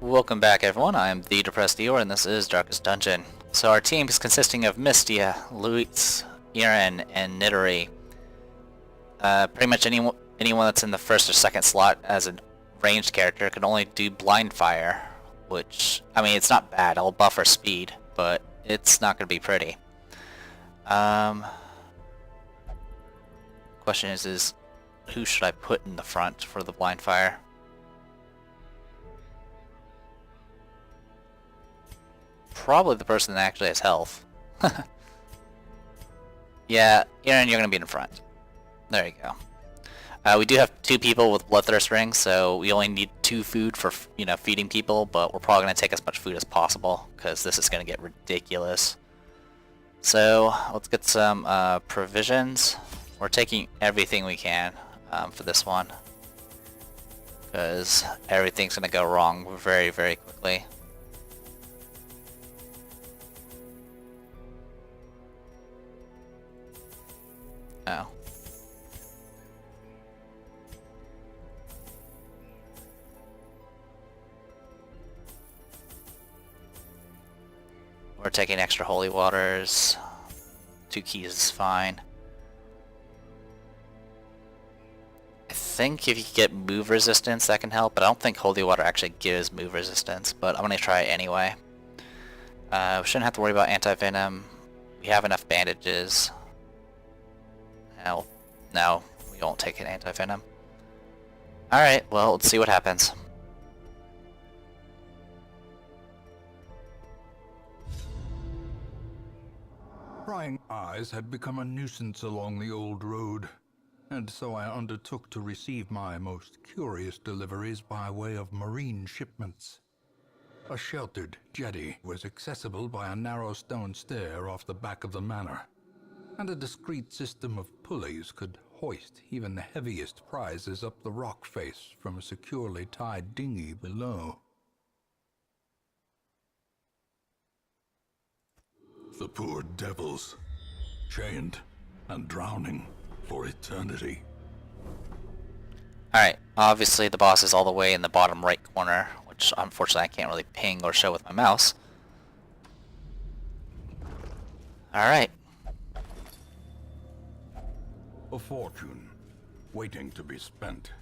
Welcome back everyone, I am the Depressed Eeyore and this is Darkest Dungeon. So our team is consisting of Mystia, Luis, Iren, and Nidori. Pretty much anyone that's in the first or second slot as a ranged character can only do blind fire, which, I mean, it's not bad, it'll buff our speed, but it's not going to be pretty. Question is who should I put in the front for the blind fire? Probably the person that actually has health. Yeah, Aaron, you're gonna be in front. There you go. We do have 2 people with Bloodthirst rings, so we only need 2 food for, feeding people, but we're probably gonna take as much food as possible, because this is gonna get ridiculous. So, let's get some provisions. We're taking everything we can for this one, because everything's gonna go wrong very, very quickly. Oh. We're taking extra holy waters. 2 keys is fine. I think if you get move resistance that can help, but I don't think holy water actually gives move resistance, but I'm gonna try it anyway. We shouldn't have to worry about anti-venom. We have enough bandages. No, we won't take an anti-venom. Alright, well, let's see what happens. Prying eyes had become a nuisance along the old road, and so I undertook to receive my most curious deliveries by way of marine shipments. A sheltered jetty was accessible by a narrow stone stair off the back of the manor, and a discreet system of pulleys could hoist even the heaviest prizes up the rock face from a securely tied dinghy below. The poor devils, chained and drowning for eternity. Alright, obviously the boss is all the way in the bottom right corner, which unfortunately I can't really ping or show with my mouse. Alright. A fortune, waiting to be spent.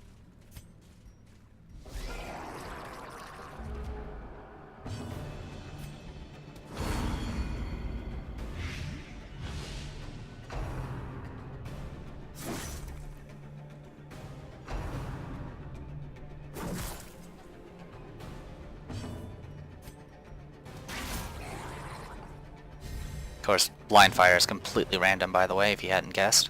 Of course, blind fire is completely random, by the way, if you hadn't guessed.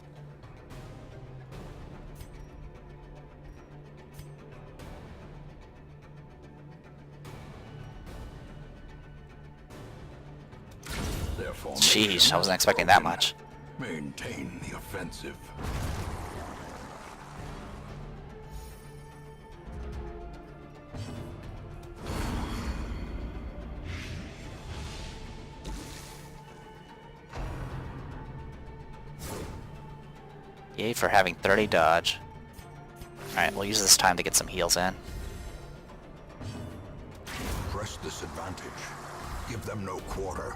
Jeez, I wasn't expecting that much. Maintain the offensive. Yay for having 30 dodge. Alright, we'll use this time to get some heals in. Press this advantage. Give them no quarter.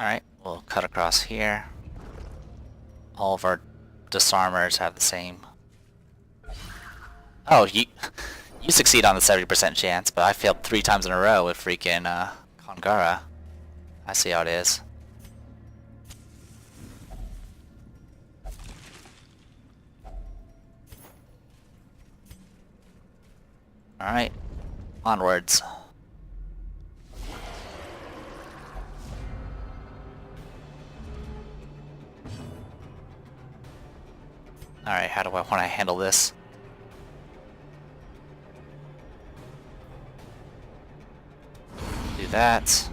Alright, we'll cut across here. All of our disarmers have the same. Oh, you succeed on the 70% chance, but I failed 3 times in a row with freaking Kongara. I see how it is. Alright, onwards. Alright, how do I want to handle this? Do that.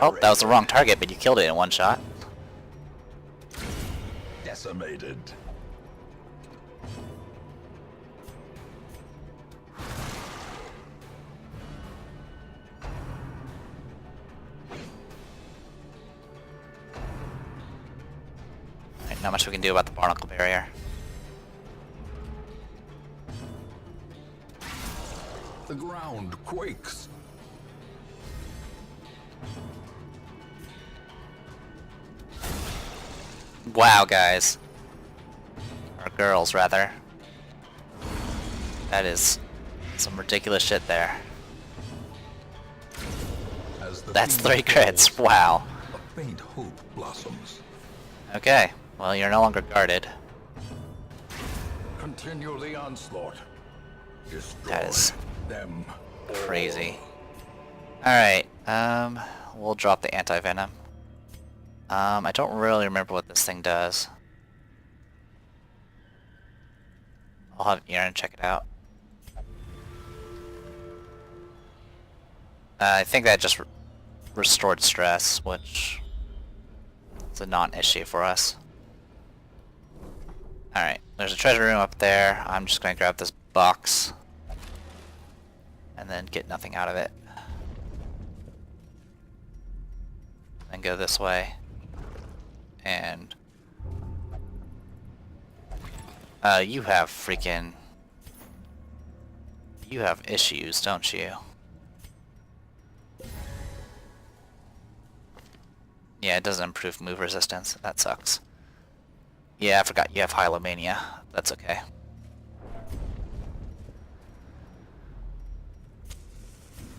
Oh, that was the wrong target, but you killed it in one shot. Decimated. much we can do about the barnacle barrier. The ground quakes. Wow, guys. Or girls, rather. That is some ridiculous shit there. As the That's fiend 3 crits. falls, Wow. a faint hope blossoms. Okay. Well, you're no longer guarded. Continue the onslaught. Destroy That is them. crazy. Alright. We'll drop the anti-venom. I don't really remember what this thing does. I'll have Aaron check it out. I think that just restored stress, which is a non-issue for us. Alright, there's a treasure room up there. I'm just going to grab this box and then get nothing out of it. Then go this way. And you have freaking... You have issues, don't you? Yeah, it doesn't improve move resistance. That sucks. Yeah, I forgot you have Hylomania. That's okay.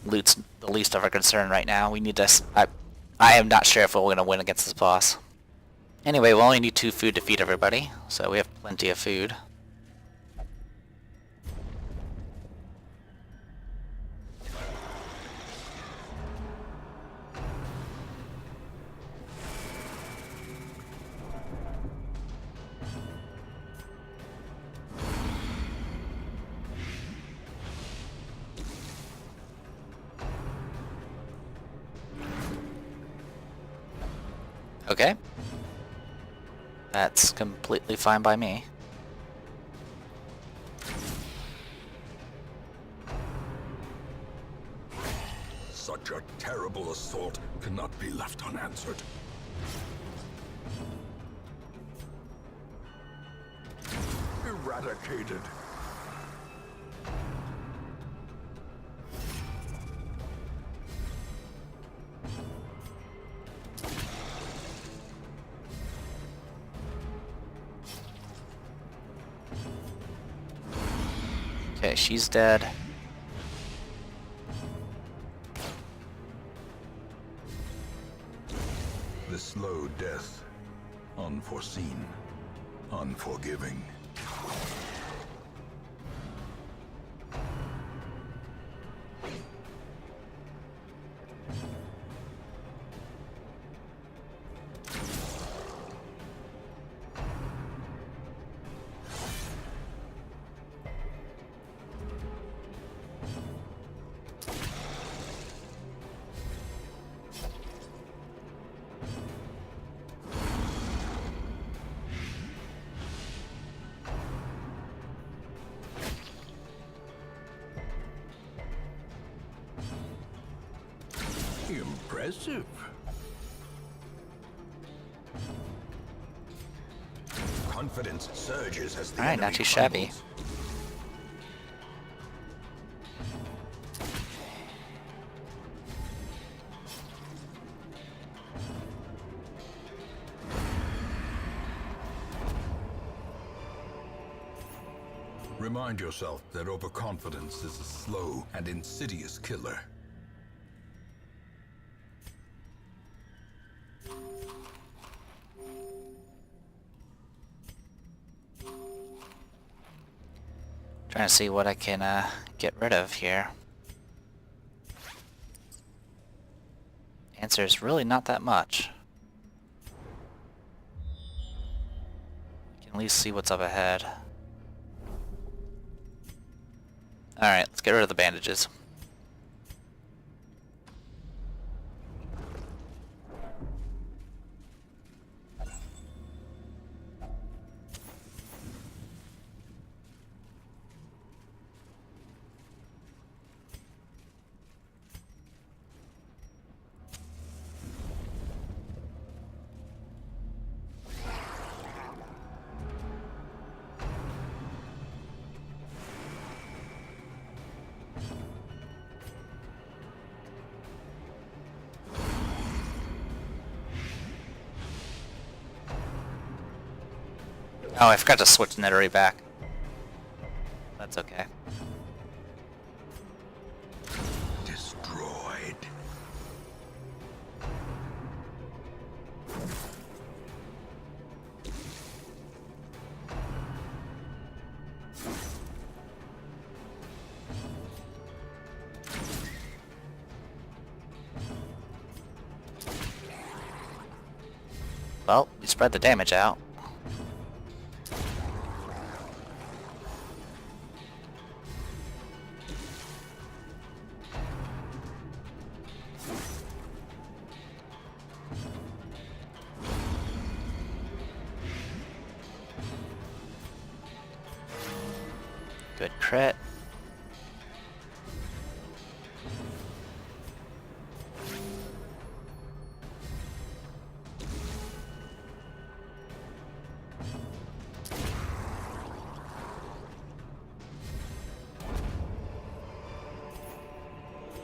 Loot's the least of our concern right now. We need to... I am not sure if we're going to win against this boss. Anyway, we only need 2 food to feed everybody, so we have plenty of food. Okay. That's completely fine by me. Such a terrible assault cannot be left unanswered. Eradicated. Okay, she's dead. The slow death. Unforeseen. Unforgiving. Impressive. Confidence surges as the Alright, not enemy too shabby. crumbles. Remind yourself that overconfidence is a slow and insidious killer. Trying to see what I can get rid of here. Answer is really not that much. I can at least see what's up ahead. Alright, let's get rid of the bandages. Oh, I forgot to switch Nidori back. That's okay. Destroyed. Well, we spread the damage out. Good crit.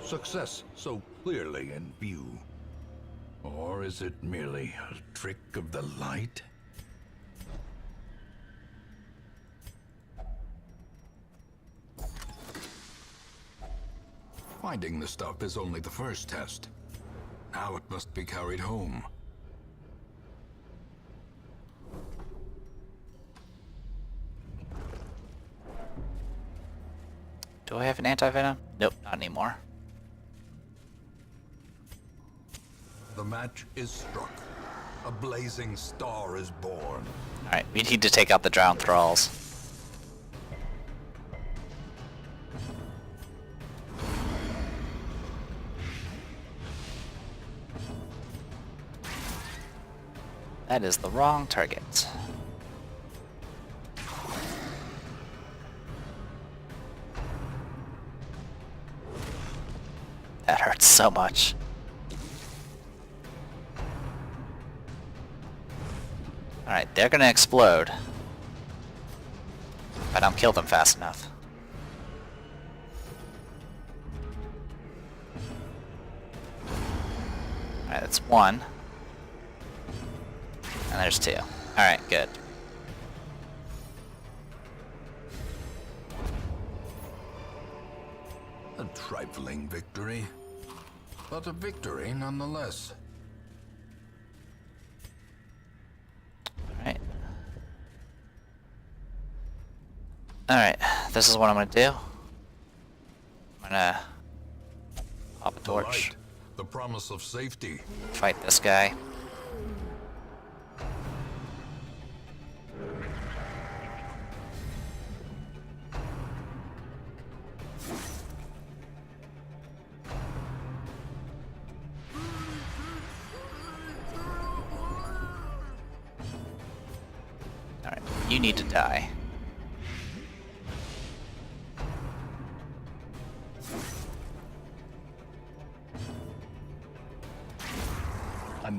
Success so clearly in view. Or is it merely a trick of the light? Finding the stuff is only the first test. Now it must be carried home. Do I have an anti-venom? Nope, not anymore. The match is struck. A blazing star is born. Alright, we need to take out the drowned thralls. That is the wrong target. That hurts so much. Alright, they're gonna explode. If I don't kill them fast enough. Alright, that's one. And there's two. Alright, good. A trifling victory, but a victory nonetheless. Alright. Alright, this is what I'm gonna do. I'm gonna pop a The torch, light, the promise of safety. fight this guy. Alright, you need to die.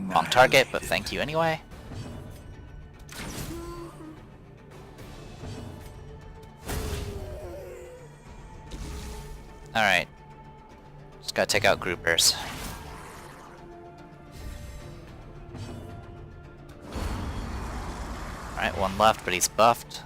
Wrong target, but thank you anyway. Alright. Just gotta take out groupers. Alright, one left, but he's buffed.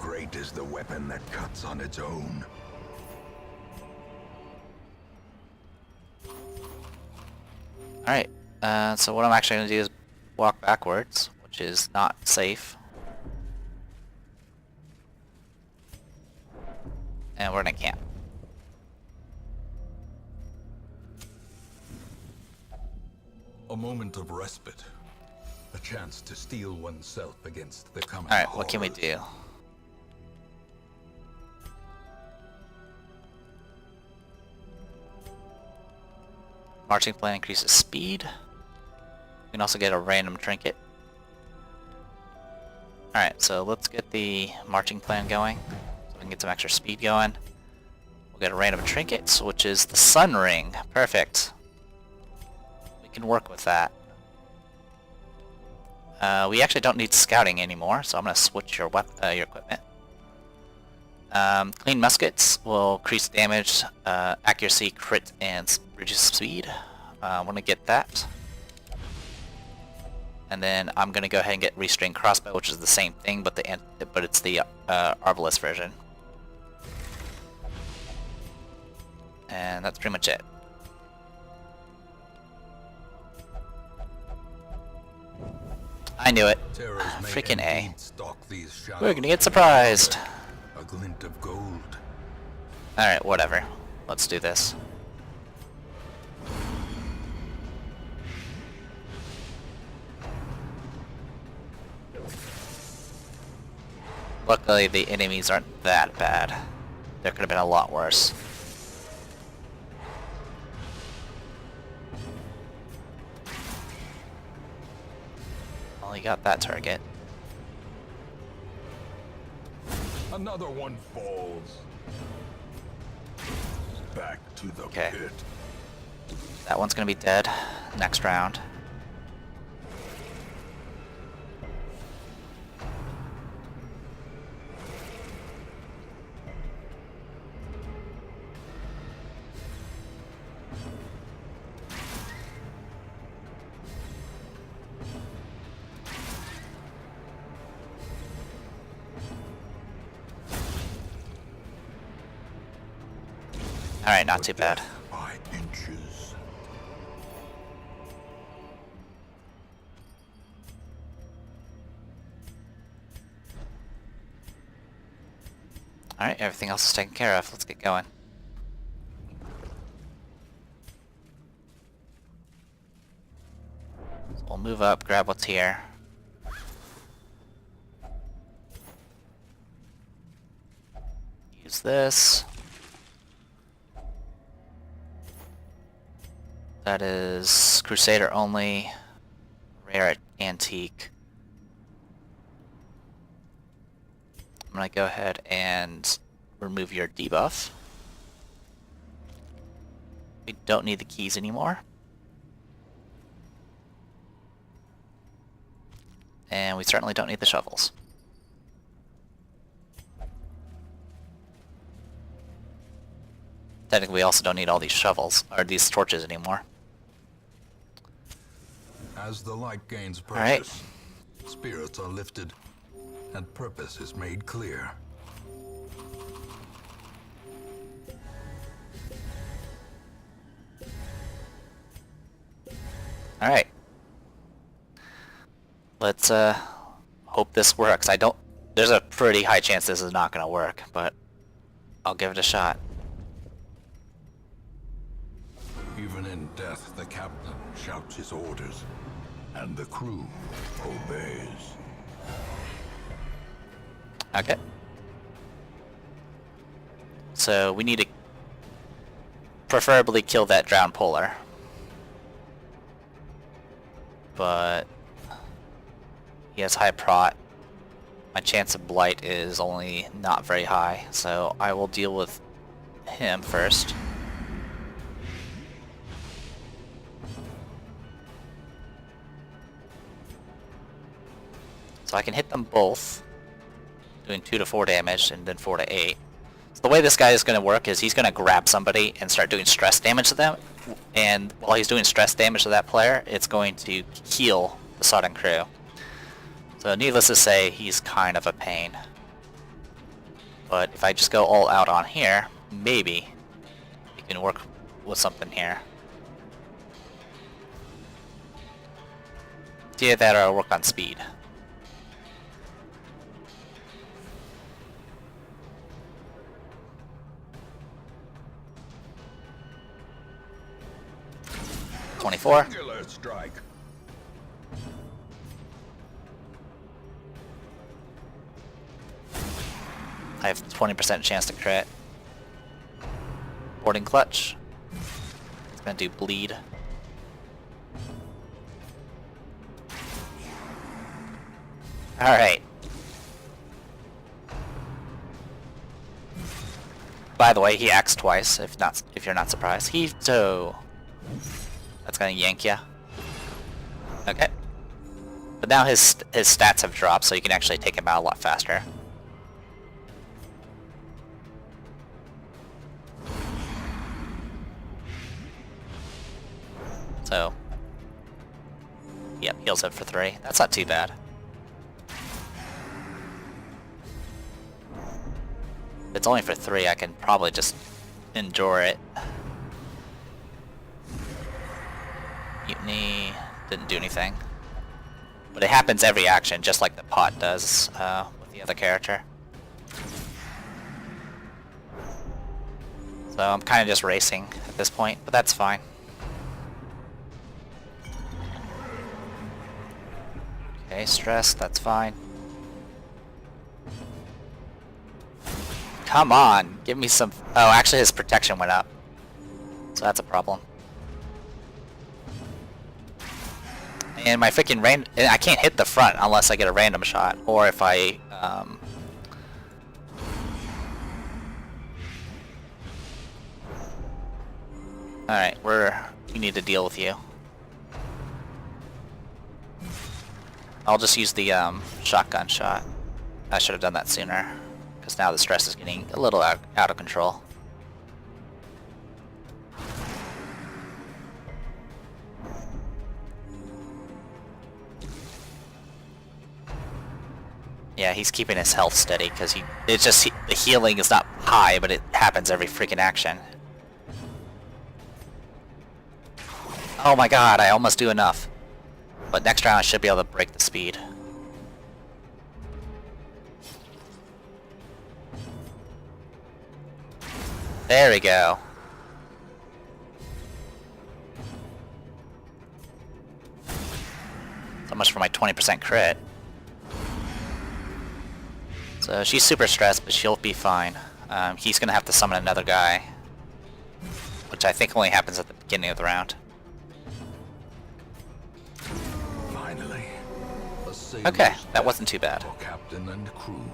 Great is the weapon that cuts on its own. Alright, so what I'm actually going to do is walk backwards, which is not safe. And we're going to camp. A moment of respite. A chance to steel oneself against the coming Alright, what can we horrors. do? Marching plan increases speed. We can also get a random trinket. Alright, so let's get the marching plan going, so we can get some extra speed going. We'll get a random trinket, which is the Sun Ring. Perfect. We can work with that. We actually don't need scouting anymore, so I'm going to switch your equipment. Clean muskets will increase damage, accuracy, crit, and reduce speed. I want to get that. And then I'm going to go ahead and get restrained crossbow, which is the same thing, but it's the Arbalest version. And that's pretty much it. I knew it. Freaking A. We're gonna get surprised. A glint of gold. Alright, whatever. Let's do this. Luckily, the enemies aren't that bad. There could have been a lot worse. Well, you got that target. Another one falls. Back to the pit. That one's gonna be dead next round. Alright, not too bad. By inches. Alright, everything else is taken care of. Let's get going. So we'll move up, grab what's here. Use this. That is Crusader only, rare antique. I'm gonna go ahead and remove your debuff. We don't need the keys anymore. And we certainly don't need the shovels. Technically, we also don't need all these shovels, or these torches anymore. As the light gains purchase, spirits are lifted, and purpose is made clear. Alright. Let's hope this works. There's a pretty high chance this is not gonna work, but I'll give it a shot. Even in death, the captain shouts his orders, and the crew obeys. Okay. So we need to preferably kill that drowned polar. But he has high prot. My chance of blight is only not very high, so I will deal with him first. So I can hit them both, doing 2 to 4 damage and then 4 to 8. So the way this guy is going to work is he's going to grab somebody and start doing stress damage to them, and while he's doing stress damage to that player, it's going to heal the Sodden crew. So needless to say, he's kind of a pain. But if I just go all out on here, maybe we can work with something here. Either that or I'll work on speed. Strike. I have 20% chance to crit. Boarding clutch. It's gonna do bleed. Alright. by the way, he acts twice, if you're not surprised. Hito. That's gonna yank ya. Okay. But now his stats have dropped, so you can actually take him out a lot faster. So, yep, heals up for 3. That's not too bad. If it's only for 3, I can probably just endure it. Mutiny didn't do anything. But it happens every action, just like the pot does with the other character. So I'm kind of just racing at this point, but that's fine. Okay, stress, that's fine. Come on, give me some... Oh, actually his protection went up. So that's a problem. And my freaking I can't hit the front unless I get a random shot, or if I, Alright, we need to deal with you. I'll just use the, shotgun shot. I should have done that sooner, because now the stress is getting a little out of control. Yeah, he's keeping his health steady because the healing is not high, but it happens every freaking action. Oh my god, I almost do enough. But next round I should be able to break the speed. There we go. So much for my 20% crit. So she's super stressed, but she'll be fine. He's gonna have to summon another guy, which I think only happens at the beginning of the round. Finally, okay, that wasn't too bad. Captain and crew.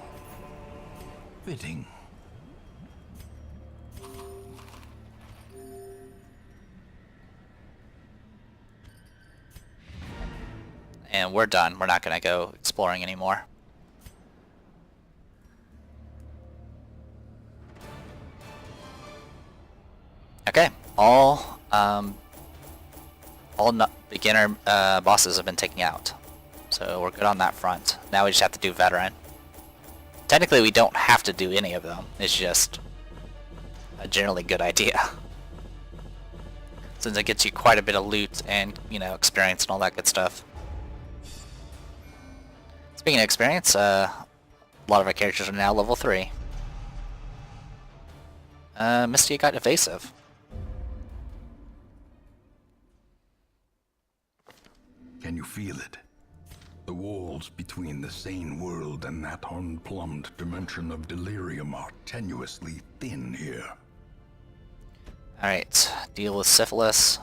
Fitting. And we're done. We're not gonna go exploring anymore. Okay, all beginner bosses have been taken out, so we're good on that front. Now we just have to do veteran. Technically, we don't have to do any of them. It's just a generally good idea, since it gets you quite a bit of loot and, you know, experience and all that good stuff. Speaking of experience, a lot of our characters are now level 3. Misty got evasive. Can you feel it? The walls between the sane world and that unplumbed dimension of delirium are tenuously thin here. Alright, deal with syphilis.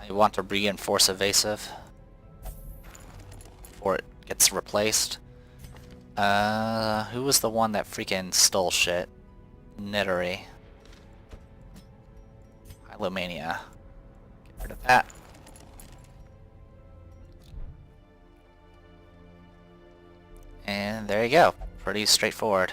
I want to reinforce evasive before it gets replaced. Who was the one that freaking stole shit? Nidori. Hylomania. Get rid of that. And there you go. Pretty straightforward.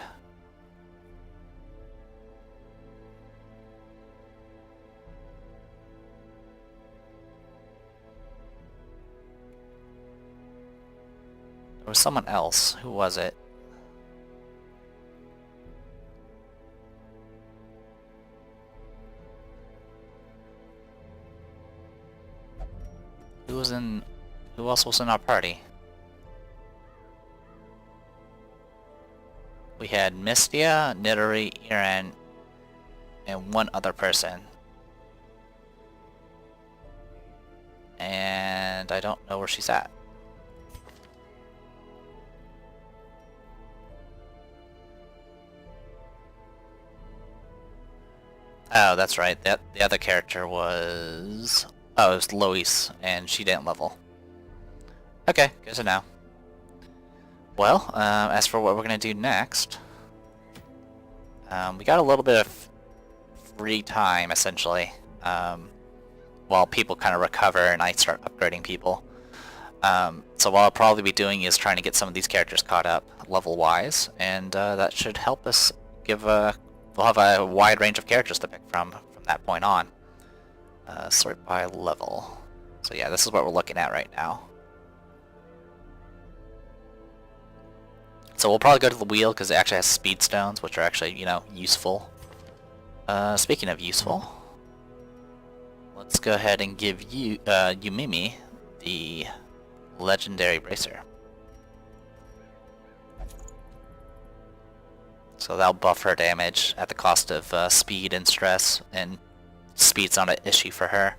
There was someone else. Who was it? Who else was in our party? We had Mistia, Nidori, Iran, and one other person. And I don't know where she's at. Oh, that's right. The other character was... Oh, it was Lois, and she didn't level. Okay, good to know. Well, as for what we're going to do next... We got a little bit of free time, essentially, while people kind of recover and I start upgrading people. So what I'll probably be doing is trying to get some of these characters caught up level-wise, and that should help us we'll have a wide range of characters to pick from that point on. Sort by level. So yeah, this is what we're looking at right now. So we'll probably go to the wheel because it actually has speed stones, which are actually, you know, useful. Speaking of useful, let's go ahead and give you Yumimi the legendary bracer. So that'll buff her damage at the cost of speed and stress, and speed's not an issue for her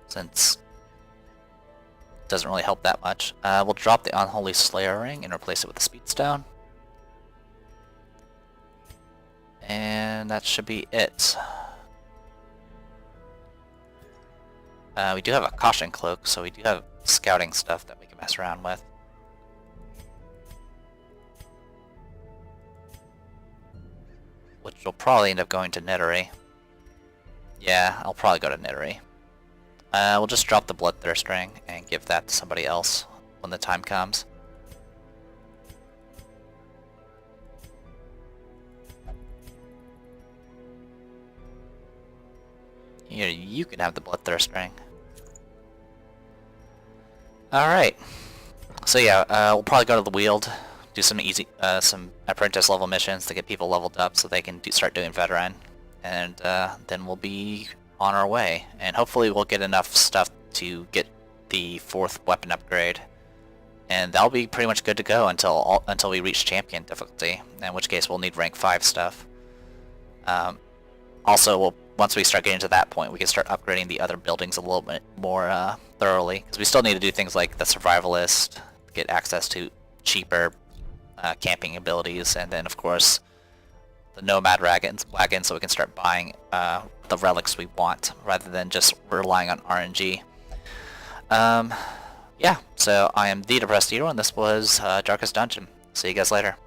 since it doesn't really help that much. We'll drop the Unholy Slayer ring and replace it with the speed stone. And that should be it. We do have a caution cloak, so we do have scouting stuff that we can mess around with. Which will probably end up going to Nidori. Yeah, I'll probably go to Nidori. We'll just drop the Bloodthirst ring and give that to somebody else when the time comes. Here, you can have the Bloodthirst ring. Alright. So yeah, we'll probably go to the Weald, do some some apprentice level missions to get people leveled up so they can start doing veteran. And then we'll be on our way. And hopefully we'll get enough stuff to get the 4th weapon upgrade. And that'll be pretty much good to go until we reach champion difficulty, in which case we'll need rank 5 stuff. Also, once we start getting to that point, we can start upgrading the other buildings a little bit more thoroughly, because we still need to do things like the Survivalist, get access to cheaper camping abilities, and then of course the Nomad wagon, so we can start buying the relics we want, rather than just relying on RNG. Yeah, so I am the Depressed Hero, and this was Darkest Dungeon. See you guys later.